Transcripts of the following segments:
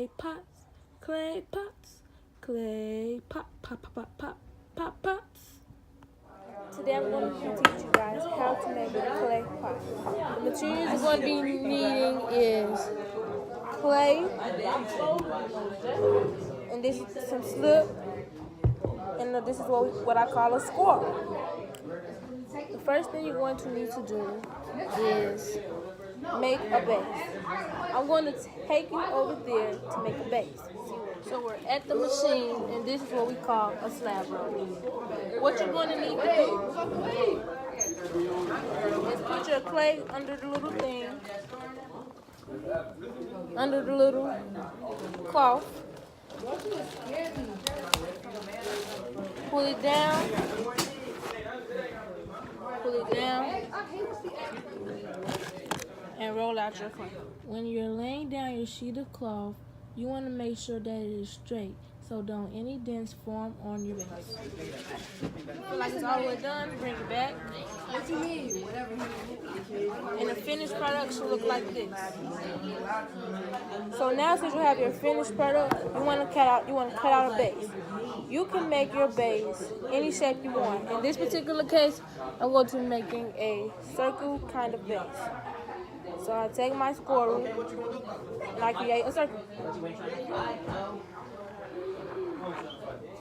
clay pots, clay pots, clay pot, pop, pop, pop, pop, pop, pots. Today I'm going to teach you guys how to make a clay pot. The materials you're going to be needing is clay, and this is some slip, and this is what I call a score. The first thing you're going to need to do is make a base. I'm going to take you over there to make a base. So we're at the machine, and this is what we call a slab roller. What you're going to need to do is put your clay under the little thing, under the little cloth. Pull it down. Pull it down. And roll out your clay. When you're laying down your sheet of cloth, you want to make sure that it is straight, so don't any dents form on your base. Feel like it's all the way done, bring it back. What you mean? And the finished product should look like this. So now, since you have your finished product, you want to cut out a base. You can make your base any shape you want. In this particular case, I'm going to be making a circle kind of base. So I take my squirrel and I create a circle.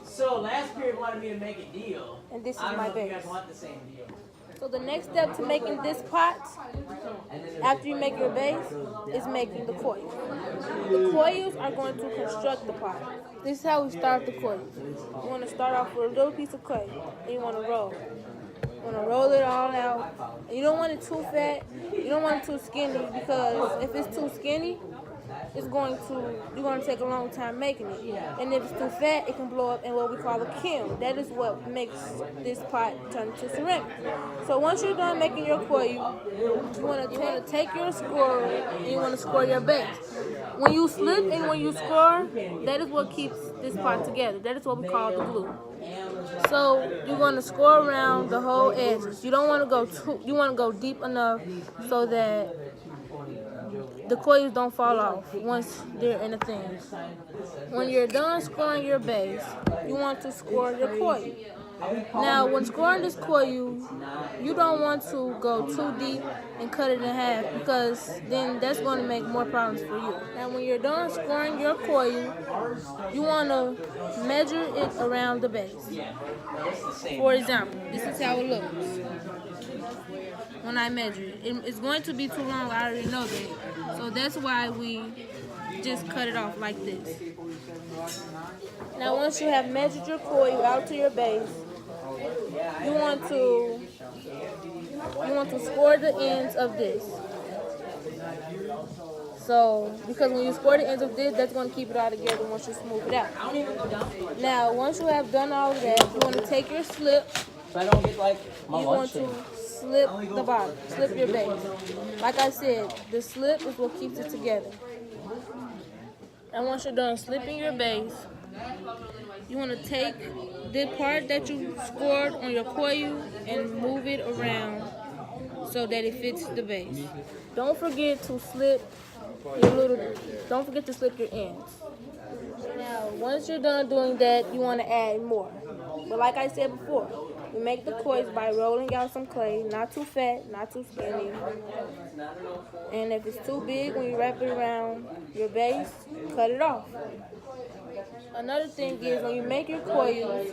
So last period wanted me to make a deal. And this is my base. You guys want the same deal. So the next step to making this pot, after you make your base, is making the coils. The coils are going to construct the pot. This is how we start the coils. You want to start off with a little piece of clay, and you want to roll. You want to roll it all out. And you don't want it too fat. You don't want it too skinny, because if it's too skinny, you're going to take a long time making it. And if it's too fat, it can blow up in what we call a kiln. That is what makes this pot turn into ceramic. So once you're done making your coil, you want to take your score and you want to score your base. When you slip and when you score, that is what keeps this pot together. That is what we call the glue. So you're going to score around the whole edges. You don't want to go you want to go deep enough so that the coils don't fall off once they're in the thing. When you're done scoring your base, you want to score your coil. Now, when scoring this coil, you don't want to go too deep and cut it in half, because then that's going to make more problems for you. Now, when you're done scoring your coil, you want to measure it around the base. For example, this is how it looks when I measure it. It's going to be too long, I already know that. So that's why we just cut it off like this. Now once you have measured your coil out to your base, you want to score the ends of this. So, because when you score the ends of this, that's going to keep it all together once you smooth it out. Now, once you have done all of that, you want to take your slip. So I don't get like my You lunch. want to slip the bottom, slip your base. Like I said, the slip is what keeps it together. And once you're done slipping your base, you want to take the part that you scored on your coil and move it around so that it fits the base. Don't forget to slip your ends. Now, once you're done doing that, you want to add more. But like I said before, you make the coils by rolling out some clay, not too fat, not too skinny. And if it's too big, when you wrap it around your base, cut it off. Another thing is, when you make your coils,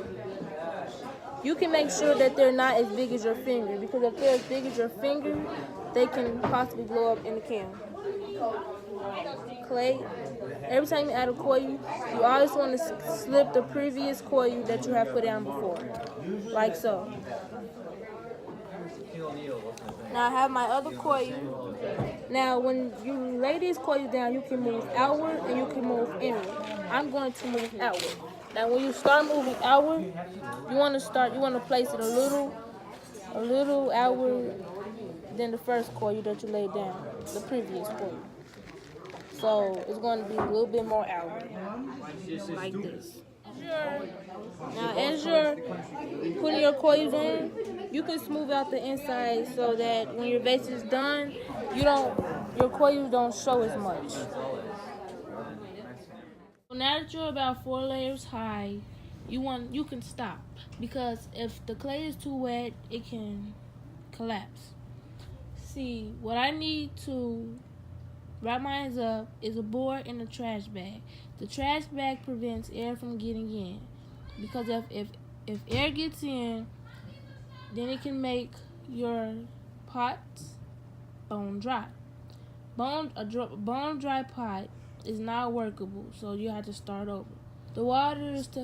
you can make sure that they're not as big as your finger, because if they're as big as your finger, they can possibly blow up in the kiln. Clay, every time you add a coil, you always want to slip the previous coil that you have put down before, like so. Now I have my other coil. Now when you lay these coils down, you can move outward and you can move inward. I'm going to move outward. Now when you start moving outward, you want to place it a little outward than the first coil that you laid down, the previous coil. So it's going to be a little bit more outward, like this. Now as you're putting your coils in, you can smooth out the inside so that when your base is done, your coils don't show as much. now that you're about 4 layers high, you can stop, because if the clay is too wet, it can collapse. See, what I need to wrap mine up is a board and a trash bag. The trash bag prevents air from getting in, because if air gets in, then it can make your pots bone dry. Bone dry pot is not workable, so you have to start over. The water is to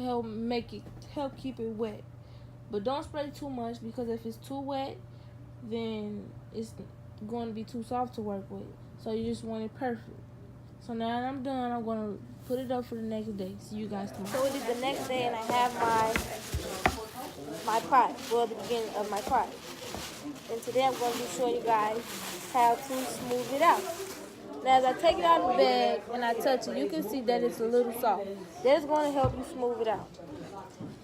help keep it wet, but don't spray too much, because if it's too wet, then it's going to be too soft to work with. So you just want it perfect. So now that I'm done, I'm going to put it up for the next day. See you guys tomorrow. So it is the next day, and I have my pot, well, the beginning of my pot. And today I'm going to be showing you guys how to smooth it out. Now, as I take it out of the bag and I touch it, you can see that it's a little soft. That's going to help you smooth it out.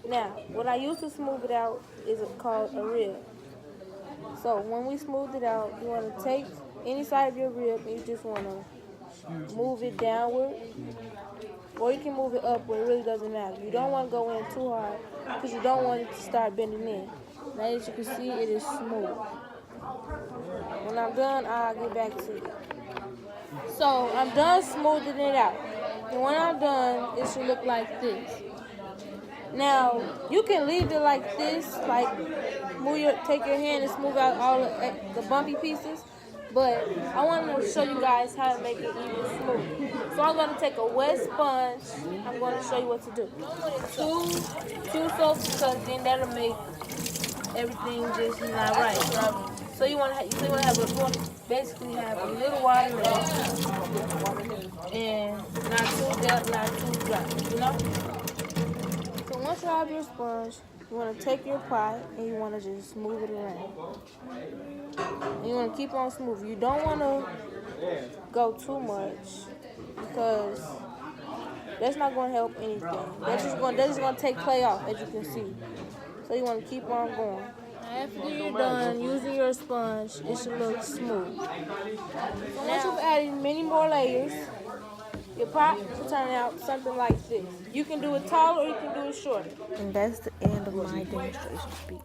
Now, what I use to smooth it out is called a rib. So when we smooth it out, you want to take any side of your rib and you just want to move it downward, or you can move it upward. It really doesn't matter. You don't want to go in too hard, because you don't want it to start bending in. Now, as you can see, it is smooth. When I'm done, I'll get back to you. So I'm done smoothing it out, and when I'm done, it should look like this. Now, you can leave it like this, like take your hand and smooth out all the bumpy pieces, but I want to show you guys how to make it even smooth. So I'm going to take a wet sponge. I'm going to show you what to do. Two soaps, because then that'll make everything just not right. So you want to basically have a little water and not too damp, not too dry, you know? So once you have your sponge, you want to take your pot and you want to just smooth it around. And you want to keep on smooth. You don't want to go too much, because that's not going to help anything. That's just going to take clay off, as you can see. So you want to keep on going. After you're done using your sponge, it should look smooth. Once you've added many more layers, your pot will turn out something like this. You can do it taller or you can do it shorter. And that's the end of my demonstration speech.